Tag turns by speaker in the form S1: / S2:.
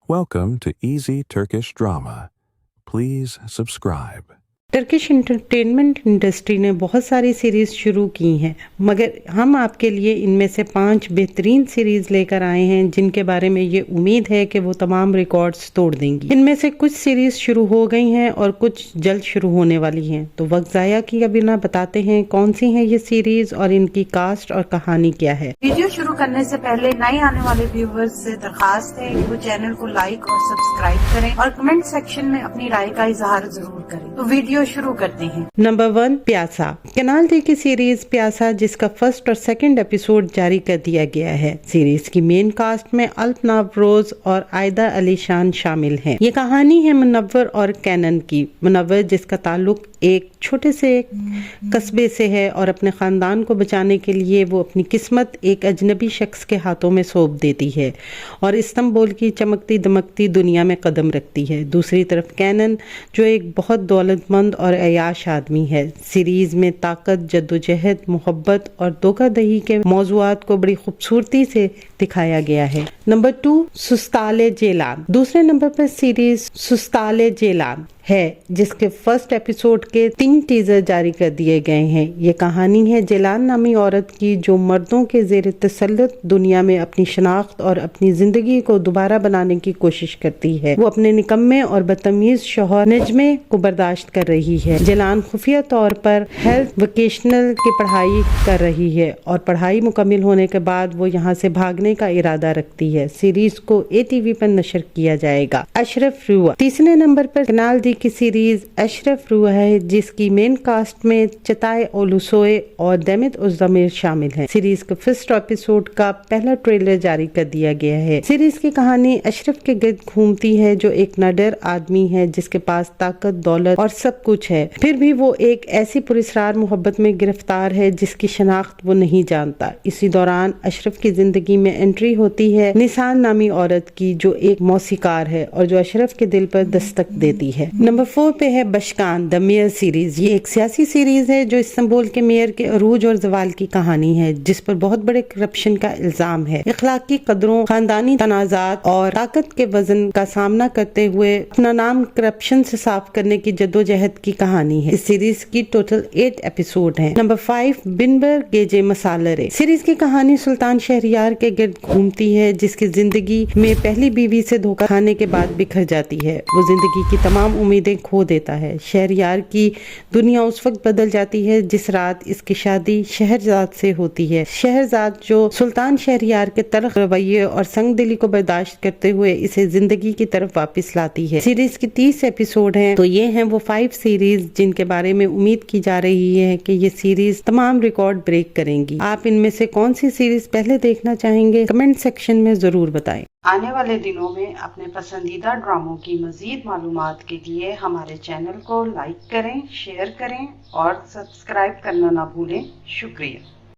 S1: Welcome to Easy Turkish Drama. Please subscribe.
S2: Turkish entertainment industry ने बहुत सारी series शुरू की हैं, मगर हम आपके लिए इनमें से 5 बेहतरीन सीरीज लेकर आए हैं जिनके बारे में ये उम्मीद है कि वो तमाम रिकॉर्ड्स तोड़ देंगी। इनमें से कुछ सीरीज शुरू हो गई हैं और कुछ जल्द शुरू होने वाली हैं। तो वक्त ज़ाया किए बिना बताते हैं कौन सी हैं ये सीरीज और इनकी कास्ट और कहानी क्या है।
S3: वीडियो शुरू करने से पहले नए आने वाले व्यूवर्स से दरखास्त है कि वो चैनल को लाइक और सब्सक्राइब करें और कमेंट सेक्शन में अपनी राय का इजहार जरूर करें। तो वीडियो शुरू करते हैं।
S2: नंबर 1, प्यासा। कैनाल डी की सीरीज प्यासा जिसका फर्स्ट और सेकंड एपिसोड जारी कर दिया गया है। सीरीज की मेन कास्ट में अल्पनाव रोज और आयदा अली शान शामिल हैं। ये कहानी है मुनव्वर और कैनन की। मुनव्वर जिसका ताल्लुक एक छोटे से कस्बे से है और अपने खानदान को बचाने के लिए वो अपनी किस्मत एक अजनबी शख्स के हाथों में सौंप देती है और इस्तांबुल की चमकती दमकती दुनिया में कदम रखती है। दूसरी तरफ कैनन जो एक बहुत दौलतमंद और अयाश आदमी है। सीरीज में ताकत, जद्दोजहद, मोहब्बत और धोखाधड़ी के मौज़ूआत को बड़ी खूबसूरती से दिखाया गया है। नंबर 2, सुस्ताले जेलान। दूसरे नंबर पर सीरीज सुस्ताले जेलान है जिसके फर्स्ट एपिसोड के 3 टीजर जारी कर दिए गए हैं। ये कहानी है जेलान नामी औरत की जो मर्दों के ज़ेर तसल्लुत दुनिया में अपनी शनाख्त और अपनी जिंदगी को दोबारा बनाने की कोशिश करती है। वो अपने निकम्मे और बदतमीज शौहर नजमे को बर्दाश्त कर रही है। जेलान खुफिया तौर पर हेल्थ वोकेशनल की पढ़ाई कर रही है और पढ़ाई मुकम्मल होने के बाद वो यहाँ से भागने का इरादा रखती है। सीरीज को ATV पर नशर किया जाएगा। अशरफ रुआ। तीसरे नंबर पर कैनाल डी की सीरीज अशरफ रुआ है जिसकी मेन कास्ट में चताए ओलुसोए और देमित उज़्ज़मीर शामिल हैं। सीरीज के फर्स्ट एपिसोड का पहला ट्रेलर जारी कर दिया गया है। सीरीज की कहानी अशरफ के गिर्द घूमती है जो एक नडर आदमी है जिसके पास ताकत, दौलत और सब कुछ है। फिर भी वो एक ऐसी पुरस्कार मोहब्बत में गिरफ्तार है जिसकी शनाख्त वो नहीं जानता। इसी दौरान अशरफ की जिंदगी में एंट्री होती है निसान नामी औरत की जो एक मौसीकार है और जो अशरफ के दिल पर दस्तक देती है। नंबर 4 पे है बशकान द मेयर सीरीज। ये एक सियासी सीरीज है जो इस्तांबुल के मेयर के अरूज और जवाल की कहानी है जिस पर बहुत बड़े करप्शन का इल्जाम है। इखलाकी कदरों, खानदानी तनाजात और ताकत के वजन का सामना करते हुए अपना नाम करप्शन से साफ करने की जद्दोजहद की कहानी है। इस सीरीज की टोटल 8 एपिसोड हैं। नंबर 5, बिनबर गेजे मसालरे। सीरीज की कहानी सुल्तान शहरियार के गिर्द घूमती है जिसकी जिंदगी में पहली बीवी से धोखा खाने के बाद बिखर जाती है। वो जिंदगी की तमाम उम्मीदें खो देता है। शहरियार की दुनिया उस वक्त बदल जाती है जिस रात इसकी शादी शहरजाद से होती है। शहरजाद जो सुल्तान शहरियार के तल्ख रवैये और संग दिली को बर्दाश्त करते हुए इसे जिंदगी की तरफ वापस लाती है। सीरीज की 30 एपिसोड हैं। तो ये हैं वो 5 सीरीज जिनके बारे में उम्मीद की जा रही है कि ये सीरीज तमाम रिकॉर्ड ब्रेक करेंगी। आप इनमें से कौन सी सीरीज पहले देखना चाहेंगे कमेंट सेक्शन में जरूर बताएं।
S3: आने वाले दिनों में अपने पसंदीदा ड्रामों की मजीद मालूमात के लिए हमारे चैनल को लाइक करें, शेयर करें और सब्सक्राइब करना ना भूलें। शुक्रिया।